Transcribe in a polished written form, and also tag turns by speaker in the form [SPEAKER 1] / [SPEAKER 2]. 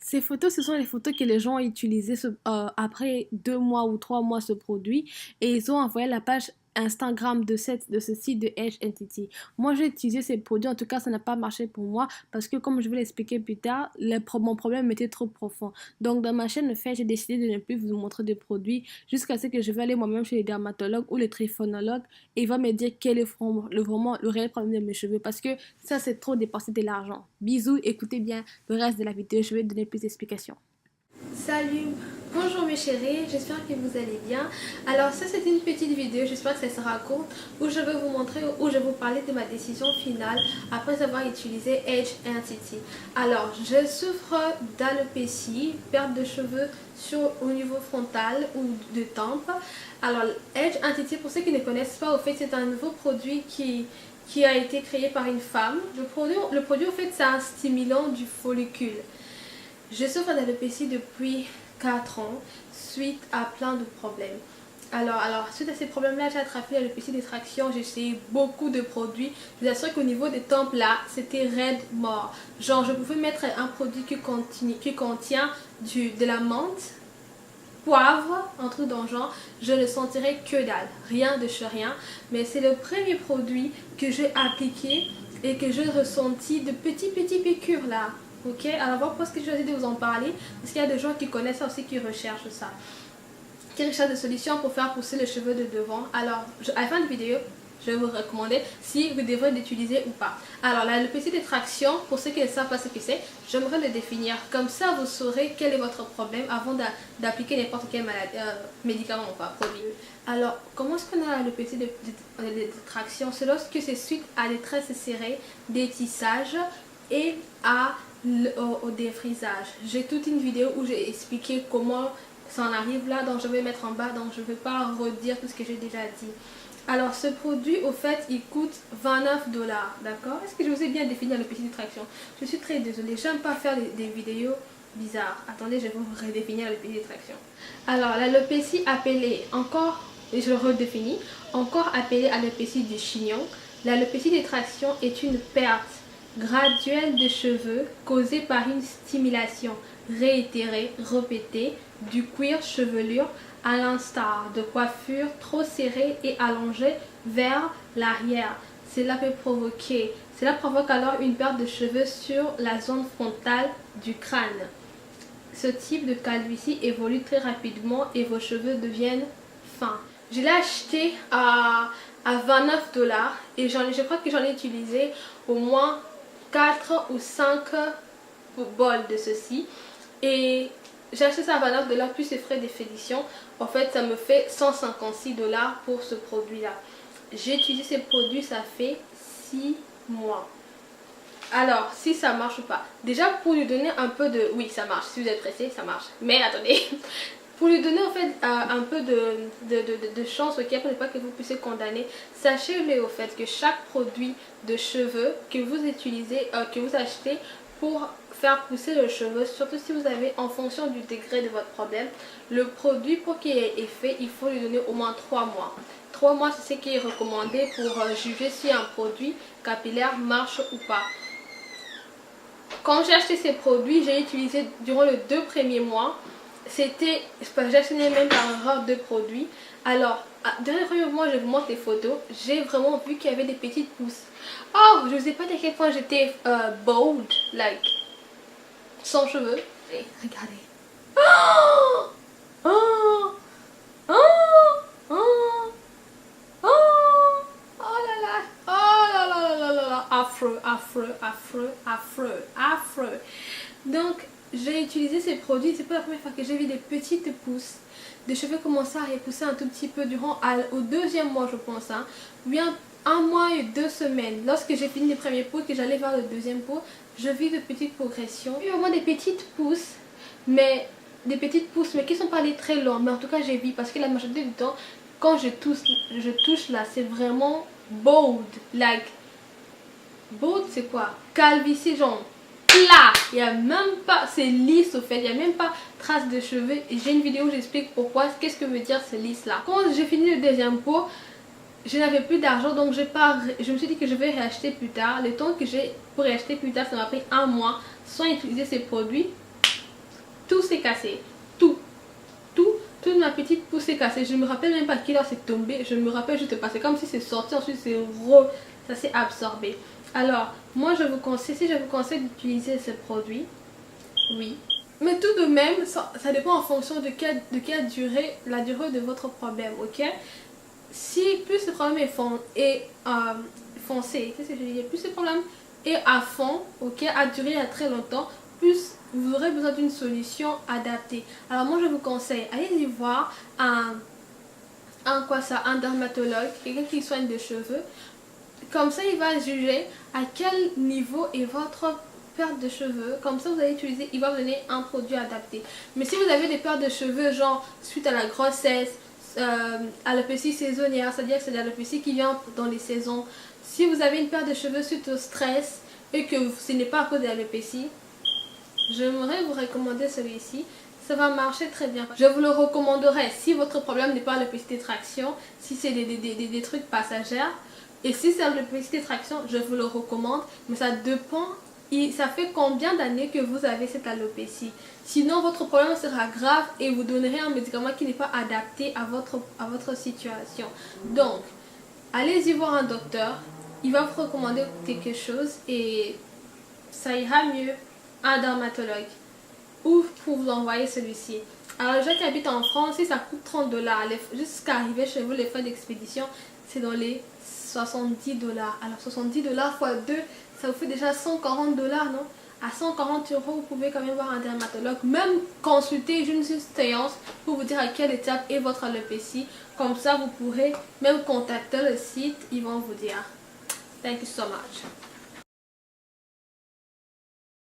[SPEAKER 1] Ces photos, ce sont les photos que les gens ont utilisées après 2 mois ou 3 mois ce produit et ils ont envoyé la page Instagram de ce site de Edge Entity. Moi, j'ai utilisé ces produits, en tout cas, ça n'a pas marché pour moi parce que, comme je vais l'expliquer plus tard, mon problème était trop profond. Donc, dans ma chaîne, en fait, j'ai décidé de ne plus vous montrer de produits jusqu'à ce que je vais aller moi-même chez les dermatologues ou les triphonologues et il va me dire quel est vraiment le réel problème de mes cheveux parce que ça, c'est trop dépenser de l'argent. Bisous, écoutez bien le reste de la vidéo, je vais donner plus d'explications.
[SPEAKER 2] Salut, bonjour mes chéris, j'espère que vous allez bien. Alors ça c'est une petite vidéo, j'espère que ça sera courte, où je vais vous montrer, où je vais vous parler de ma décision finale après avoir utilisé Edge Entity. Alors je souffre d'alopécie, perte de cheveux au niveau frontal ou de tempe. Alors Edge Entity, pour ceux qui ne connaissent pas, au fait c'est un nouveau produit qui a été créé par une femme. Le produit au fait c'est un stimulant du follicule. Je souffre d'alopécie depuis 4 ans suite à plein de problèmes. Alors suite à ces problèmes-là, j'ai attrapé l'alopécie d'extraction, j'ai essayé beaucoup de produits. Je vous assure qu'au niveau des tempes là, c'était raide mort. Genre, je pouvais mettre un produit qui contient de la menthe, poivre, un truc dans le genre, je ne sentirais que dalle, rien de chez rien. Mais c'est le premier produit que j'ai appliqué et que j'ai ressenti de petits piqûres là. Ok, alors pourquoi est-ce que j'ai choisi de vous en parler? Parce qu'il y a des gens qui connaissent ça aussi, qui recherchent ça, qui recherchent des solutions pour faire pousser les cheveux de devant. Alors à la fin de la vidéo, je vais vous recommander si vous devrez l'utiliser ou pas. Alors l'alopécie d'extraction, pour ceux qui ne savent pas ce que c'est, j'aimerais le définir. Comme ça vous saurez quel est votre problème avant d'appliquer n'importe quel médicament ou pas produit. Alors comment est-ce qu'on a l'alopécie d'extraction? C'est lorsque c'est suite à des tresses serrées, des tissages et au défrisage. J'ai toute une vidéo où j'ai expliqué comment ça en arrive là, donc je vais mettre en bas, donc je ne vais pas redire tout ce que j'ai déjà dit. Alors ce produit au fait il coûte 29 $, d'accord? Est-ce que je vous ai bien défini le petit traction? Je suis très désolée, j'aime pas faire des vidéos bizarres. Attendez, je vais vous redéfinir le petit traction. Alors l'alopécie appelée encore, et je le redéfinis, encore appelée alopécie du chignon. L'alopécie des tractions est une perte graduelle de cheveux causée par une stimulation réitérée, répétée du cuir chevelure à l'instar de coiffures trop serrées et allongées vers l'arrière. Cela provoque alors une perte de cheveux sur la zone frontale du crâne. Ce type de calvitie évolue très rapidement et vos cheveux deviennent fins. Je l'ai acheté à 29 $ et je crois que j'en ai utilisé au moins 4 ou 5 bols de ceci. Et j'ai acheté ça à 29 $ plus les frais d'expédition. En fait, ça me fait 156 $ pour ce produit-là. J'ai utilisé ces produits, ça fait 6 mois. Alors, si ça marche ou pas. Déjà, pour lui donner un peu de... Oui, ça marche. Si vous êtes pressé, ça marche. Mais attendez. Pour lui donner en fait un peu de chance, ok, pour ne pas que vous puissiez condamner, sachez-le au fait que chaque produit de cheveux que vous utilisez, que vous achetez pour faire pousser le cheveu, surtout si vous avez en fonction du degré de votre problème, le produit pour qu'il ait effet, il faut lui donner au moins 3 mois. 3 mois, c'est ce qui est recommandé pour juger si un produit capillaire marche ou pas. Quand j'ai acheté ces produits, j'ai utilisé durant les 2 premiers mois. J'ai acheté même par erreur 2 produits. Alors, dernier premier mois, je vous montre les photos. J'ai vraiment vu qu'il y avait des petites pousses. Oh, je vous ai pas dit à quel point j'étais bald, like, sans cheveux. Et regardez. Oh, oh, oh, oh, oh, oh là là, oh là là là là là, affreux, affreux, affreux, affreux, affreux. Donc, j'ai utilisé ces produits, c'est pas la première fois que j'ai vu des petites pousses. Des cheveux commençaient à repousser un tout petit peu au 2e mois, je pense. Hein. Bien 1 mois et 2 semaines. Lorsque j'ai fini les premiers pots, que j'allais vers le 2e pot, je vis de petites progressions. Il y a vraiment des petites pousses, mais qui sont pas allées très loin. Mais en tout cas, j'ai vu parce que la majorité du temps, quand je touche là, c'est vraiment bold. Like, bold, c'est quoi? Calvitie, genre. Là, il n'y a même pas, c'est lisse au fait, il n'y a même pas trace de cheveux. Et j'ai une vidéo où j'explique pourquoi, qu'est-ce que veut dire ce lisse là. Quand j'ai fini le 2e pot, je n'avais plus d'argent, donc je me suis dit que je vais réacheter plus tard. Le temps que j'ai pour réacheter plus tard, ça m'a pris 1 mois sans utiliser ces produits. pouce est cassé. Tout. Toute ma petite pouce est cassée. Je me rappelle même pas à quelle heure c'est tombé. Je me rappelle juste passer comme si c'est sorti, ensuite ça s'est absorbé. Alors, moi je vous conseille, si je vous conseille d'utiliser ce produit, oui. Mais tout de même, ça dépend en fonction de quelle durée, la durée de votre problème, ok? Si plus le problème est foncé, qu'est-ce que je veux dire? Plus le problème est à fond, ok, à durer à très longtemps, plus vous aurez besoin d'une solution adaptée. Alors moi je vous conseille, allez-y voir un dermatologue, quelqu'un qui soigne des cheveux. Comme ça, il va juger à quel niveau est votre perte de cheveux. Comme ça, vous allez utiliser, il va vous donner un produit adapté. Mais si vous avez des pertes de cheveux, genre suite à la grossesse, alopécie saisonnière, c'est-à-dire que c'est l'alopécie qui vient dans les saisons. Si vous avez une perte de cheveux suite au stress et que ce n'est pas à cause de l'alopécie, j'aimerais vous recommander celui-ci. Ça va marcher très bien. Je vous le recommanderais si votre problème n'est pas l'alopécie de traction, si c'est des trucs passagers. Et si c'est l'alopécie de traction, je vous le recommande. Mais ça dépend. Ça fait combien d'années que vous avez cette alopécie? Sinon, votre problème sera grave et vous donnerez un médicament qui n'est pas adapté à votre situation. Donc, allez-y voir un docteur. Il va vous recommander quelque chose et ça ira mieux. Un dermatologue. Ou pour vous envoyer celui-ci. Alors, les gens qui habitent en France, si ça coûte 30 $, jusqu'à arriver chez vous, les frais d'expédition, c'est dans les 70 $. Alors 70 $ x 2, ça vous fait déjà 140 $, non? À 140 €, vous pouvez quand même voir un dermatologue, même consulter une séance pour vous dire à quelle étape est votre alopécie. Comme ça, vous pourrez même contacter le site, ils vont vous dire. Thank you so much.